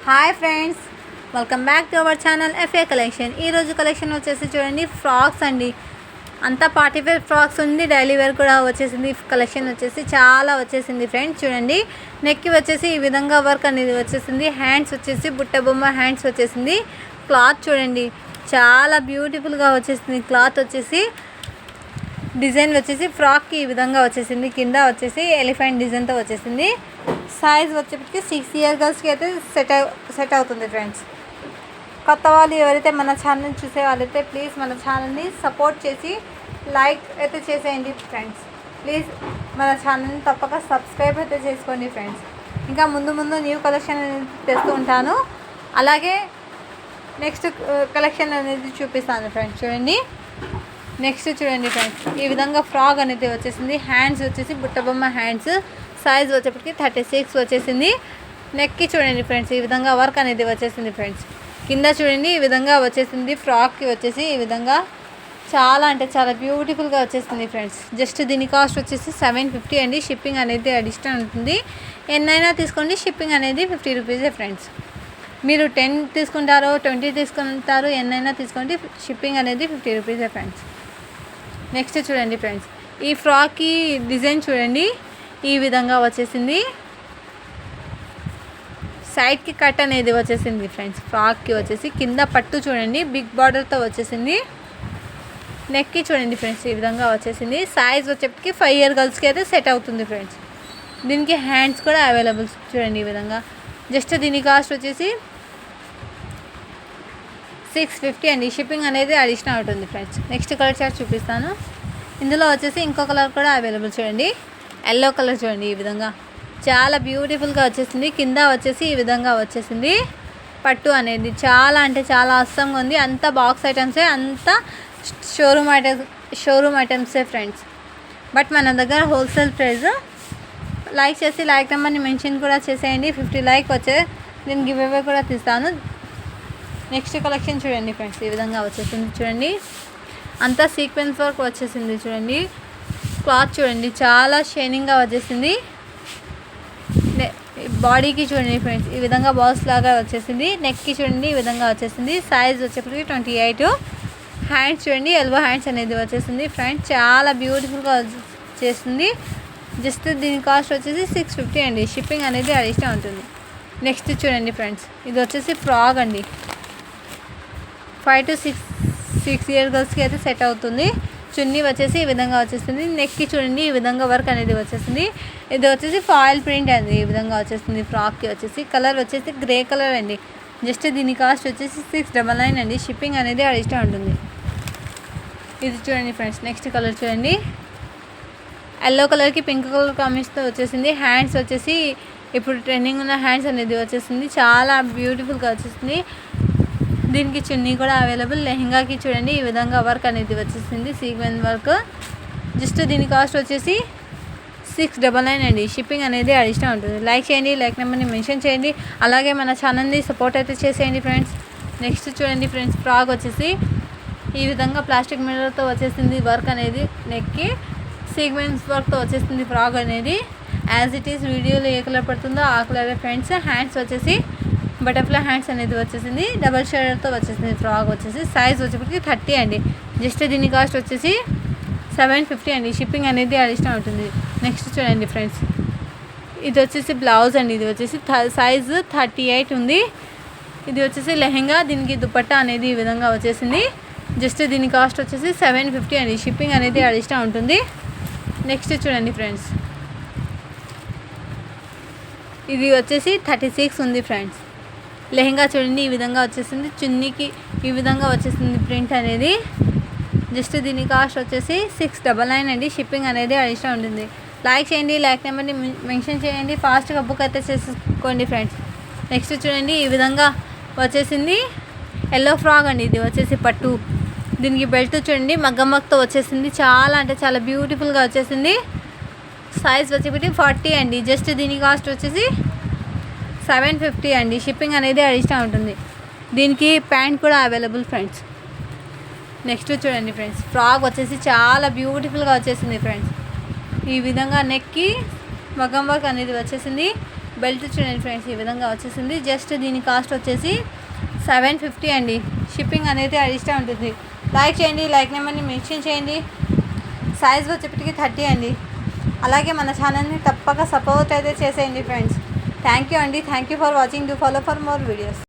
Hi friends, welcome back to our channel FA collection. ఈరోజు collection వచ్చేసి చూడండి, frocks అండి. అంతా పార్టీ వేర్ ఫ్రాక్స్ ఉంది, డైలీ వేర్ కూడా వచ్చేసింది. కలెక్షన్ వచ్చేసి చాలా వచ్చేసింది ఫ్రెండ్స్. చూడండి, నెక్కి వచ్చేసి ఈ విధంగా వర్క్ అనేది వచ్చేసింది. హ్యాండ్స్ వచ్చేసి బుట్ట బొమ్మ హ్యాండ్స్ వచ్చేసింది. క్లాత్ చూడండి, చాలా బ్యూటిఫుల్గా వచ్చేసింది. క్లాత్ వచ్చేసి డిజైన్ వచ్చేసి ఫ్రాక్కి ఈ విధంగా వచ్చేసింది. కింద వచ్చేసి ఎలిఫెంట్ డిజైన్తో వచ్చేసింది. సైజ్ వచ్చేప్పటికి 6 ఇయర్ గర్ల్స్కి అయితే సెట్ అవుతుంది ఫ్రెండ్స్. కొత్త వాళ్ళు ఎవరైతే మన ఛానల్ చూసే వాళ్ళైతే ప్లీజ్ మన ఛానల్ని సపోర్ట్ చేసి లైక్ అయితే చేసేయండి ఫ్రెండ్స్. ప్లీజ్ మన ఛానల్ని తప్పక సబ్స్క్రైబ్ అయితే చేసుకోండి ఫ్రెండ్స్. ఇంకా ముందు న్యూ కలెక్షన్ అనేది తెస్తూ ఉంటాను. అలాగే నెక్స్ట్ కలెక్షన్ అనేది చూపిస్తాను ఫ్రెండ్స్. చూడండి, నెక్స్ట్ చూడండి ఫ్రెండ్స్, ఈ విధంగా ఫ్రాక్ అనేది వచ్చేసింది. హ్యాండ్స్ వచ్చేసి బుట్టబొమ్మ హ్యాండ్స్. సైజ్ వచ్చేప్పటికి 36 వచ్చేసింది. నెక్కి చూడండి ఫ్రెండ్స్, ఈ విధంగా వర్క్ అనేది వచ్చేసింది ఫ్రెండ్స్. కింద చూడండి ఈ విధంగా వచ్చేసింది. ఫ్రాక్కి వచ్చేసి ఈ విధంగా చాలా అంటే చాలా బ్యూటిఫుల్గా వచ్చేసింది ఫ్రెండ్స్. జస్ట్ దీని కాస్ట్ వచ్చేసి 750 అండి. షిప్పింగ్ అనేది అడిషనల్ ఉంటుంది. ఎన్నైనా తీసుకోండి, షిప్పింగ్ అనేది 50 రూపీసే ఫ్రెండ్స్. మీరు 10 తీసుకుంటారో 20 తీసుకుంటారో ఎన్నైనా తీసుకోండి, షిప్పింగ్ అనేది 50 రూపీసే ఫ్రెండ్స్. నెక్స్ట్ చూడండి ఫ్రెండ్స్, ఈ ఫ్రాక్కి డిజైన్ చూడండి, ఈ విధంగా వచ్చేసింది. సైడ్కి కట్ అనేది వచ్చేసింది ఫ్రెండ్స్. ఫ్రాక్కి వచ్చేసి కింద పట్టు చూడండి, బిగ్ బార్డర్తో వచ్చేసింది. నెక్కి చూడండి ఫ్రెండ్స్, ఈ విధంగా వచ్చేసింది. సైజ్ వచ్చేప్పటికి 5 ఇయర్ గర్ల్స్కి అయితే సెట్ అవుతుంది ఫ్రెండ్స్. దీనికి హ్యాండ్స్ కూడా అవైలబుల్ చూడండి ఈ విధంగా. జస్ట్ దీని కాస్ట్ వచ్చేసి 650 అండి. షిప్పింగ్ అనేది అడిషనల్ అవుతుంది ఫ్రెండ్స్. నెక్స్ట్ కలర్ చార్ట్ చూపిస్తాను. ఇందులో వచ్చేసి ఇంకో కలర్ కూడా అవైలబుల్ చూడండి, ఎల్లో కలర్ చూడండి. ఈ విధంగా చాలా బ్యూటిఫుల్గా వచ్చేసింది. కింద వచ్చేసి ఈ విధంగా వచ్చేసింది. పట్టు అనేది చాలా అంటే చాలా అస్సంగా ఉంది. అంతా బాక్స్ ఐటమ్సే, అంతా షోరూమ్ ఐటమ్సే ఫ్రెండ్స్. బట్ మన దగ్గర హోల్సేల్ ప్రైస్. లైక్ చేసి లైక్ నెంబర్ని మెన్షన్ కూడా చేసేయండి. 50 లైక్ వచ్చే నేను గివ్ అవే కూడా తీస్తాను. నెక్స్ట్ కలెక్షన్ చూడండి ఫ్రెండ్స్, ఈ విధంగా వచ్చేసింది. చూడండి, అంతా సీక్వెన్స్ వర్క్ వచ్చేసింది. చూడండి, క్లాత్ చూడండి, చాలా షైనింగ్గా వచ్చేసింది. బాడీకి చూడండి ఫ్రెండ్స్, ఈ విధంగా బాక్స్ లాగా వచ్చేసింది. నెక్కి చూడండి ఈ విధంగా వచ్చేసింది. సైజ్ వచ్చేప్పటికి 28. హ్యాండ్స్ చూడండి, ఎల్బో హ్యాండ్స్ అనేది వచ్చేసింది ఫ్రెండ్స్. చాలా బ్యూటిఫుల్గా వచ్చేసింది. జస్ట్ దీని కాస్ట్ వచ్చేసి 650 అండి. షిప్పింగ్ అనేది అడిషనల్ ఉంటుంది. నెక్స్ట్ చూడండి ఫ్రెండ్స్, ఇది వచ్చేసి ఫ్రాక్ అండి. 5 to 6 ఇయర్ గర్ల్స్కి అయితే సెట్ అవుతుంది. చున్నీ వచ్చేసి ఈ విధంగా వచ్చేస్తుంది. నెక్కి చూడండి ఈ విధంగా వర్క్ అనేది వచ్చేసింది. ఇది వచ్చేసి ఫాయిల్ ప్రింట్ అండి. ఈ విధంగా వచ్చేస్తుంది. ఫ్రాక్కి వచ్చేసి కలర్ వచ్చేసి గ్రే కలర్ అండి. జస్ట్ దీని కాస్ట్ వచ్చేసి 699 అండి. షిప్పింగ్ అనేది అడిషనల్ ఉంటుంది. ఇది చూడండి ఫ్రెండ్స్, నెక్స్ట్ కలర్ చూడండి, ఎల్లో కలర్కి పింక్ కలర్ కాంబినేషన్తో వచ్చేసింది. హ్యాండ్స్ వచ్చేసి ఇప్పుడు ట్రెండింగ్ ఉన్న హ్యాండ్స్ అనేది వచ్చేసింది. చాలా బ్యూటిఫుల్గా వచ్చేసింది. దీనికి చున్నీ కూడా అవైలబుల్. లెహంగాకి చూడండి ఈ విధంగా వర్క్ అనేది వచ్చేసింది, సీక్వెన్స్ వర్క్. జస్ట్ దీని కాస్ట్ వచ్చేసి 699 అండి. షిప్పింగ్ అనేది అడిషనల్ ఉంటుంది. లైక్ చేయండి, లైక్ నెంబర్ని మెన్షన్ చేయండి. అలాగే మన ఛానల్ని సపోర్ట్ అయితే చేసేయండి ఫ్రెండ్స్. నెక్స్ట్ చూడండి ఫ్రెండ్స్, ఫ్రాక్ వచ్చేసి ఈ విధంగా ప్లాస్టిక్ మిర్రర్తో వచ్చేసింది. వర్క్ అనేది నెక్కి సీక్వెన్స్ వర్క్తో వచ్చేసింది. ఫ్రాక్ అనేది యాజ్ ఇట్ ఈస్ వీడియోలో ఏ కలర్ పడుతుందో ఆ కలర్ ఫ్రెండ్స్. హ్యాండ్స్ వచ్చేసి బటర్ఫ్లై హ్యాండ్స్ అనేది వచ్చేసింది. డబల్ షేడర్తో వచ్చేసింది. ఫ్రాక్ వచ్చేసి సైజ్ వచ్చేప్పటికి 30 అండి. జస్ట్ దీని కాస్ట్ వచ్చేసి 750 అండి. షిప్పింగ్ అనేది అడిషనల్ ఉంటుంది. నెక్స్ట్ చూడండి ఫ్రెండ్స్, ఇది వచ్చేసి బ్లౌజ్ అండి. ఇది వచ్చేసి సైజు 38 ఉంది. ఇది వచ్చేసి లెహంగా, దీనికి దుపట్టా అనేది ఈ విధంగా వచ్చేసింది. జస్ట్ దీని కాస్ట్ వచ్చేసి 750 అండి. షిప్పింగ్ అనేది అడిషనల్ ఉంటుంది. నెక్స్ట్ చూడండి ఫ్రెండ్స్, ఇది వచ్చేసి 36 ఉంది ఫ్రెండ్స్. లెహంగా చూడండి ఈ విధంగా వచ్చేసింది. చున్నీకి ఈ విధంగా వచ్చేసింది ప్రింట్ అనేది. జస్ట్ దీని కాస్ట్ వచ్చేసి 699 అండి. షిప్పింగ్ అనేది అడిషనల్ ఉంటుంది. లైక్ చేయండి, లైక్ నెంబర్ని మెన్షన్ చేయండి. ఫాస్ట్గా బుక్ అయితే చేసుకోండి ఫ్రెండ్స్. నెక్స్ట్ చూడండి ఈ విధంగా వచ్చేసింది. ఎల్లో ఫ్రాక్ అండి. ఇది వచ్చేసి పట్టు. దీనికి బెల్ట్ చూడండి మగ్గం వర్క్తో వచ్చేసింది. చాలా అంటే చాలా బ్యూటిఫుల్గా వచ్చేసింది. సైజ్ వచ్చేసి 40 అండి. జస్ట్ దీని కాస్ట్ వచ్చేసి 750 అండి. షిప్పింగ్ అనేది అడిషనల్ ఉంటుంది. దీనికి ప్యాంట్ కూడా అవైలబుల్ ఫ్రెండ్స్. నెక్స్ట్ చూడండి ఫ్రెండ్స్, ఫ్రాక్ వచ్చేసి చాలా బ్యూటిఫుల్గా వచ్చేసింది ఫ్రెండ్స్. ఈ విధంగా నెక్కి మగ్గం వర్క్ అనేది వచ్చేసింది. బెల్ట్ చూడండి ఫ్రెండ్స్, ఈ విధంగా వచ్చేసింది. జస్ట్ దీని కాస్ట్ వచ్చేసి 750 అండి. షిప్పింగ్ అనేది అడిషనల్ ఉంటుంది. లైక్ చేయండి, లైక్ నెంబర్ని మెన్షన్ చేయండి. సైజ్ వచ్చేప్పటికి 30 అండి. అలాగే మన ఛానల్ని తప్పక సపోర్ట్ అయితే చేసేయండి ఫ్రెండ్స్. థ్యాంక్ యూ అండి. Thank you for watching. Do follow for more videos.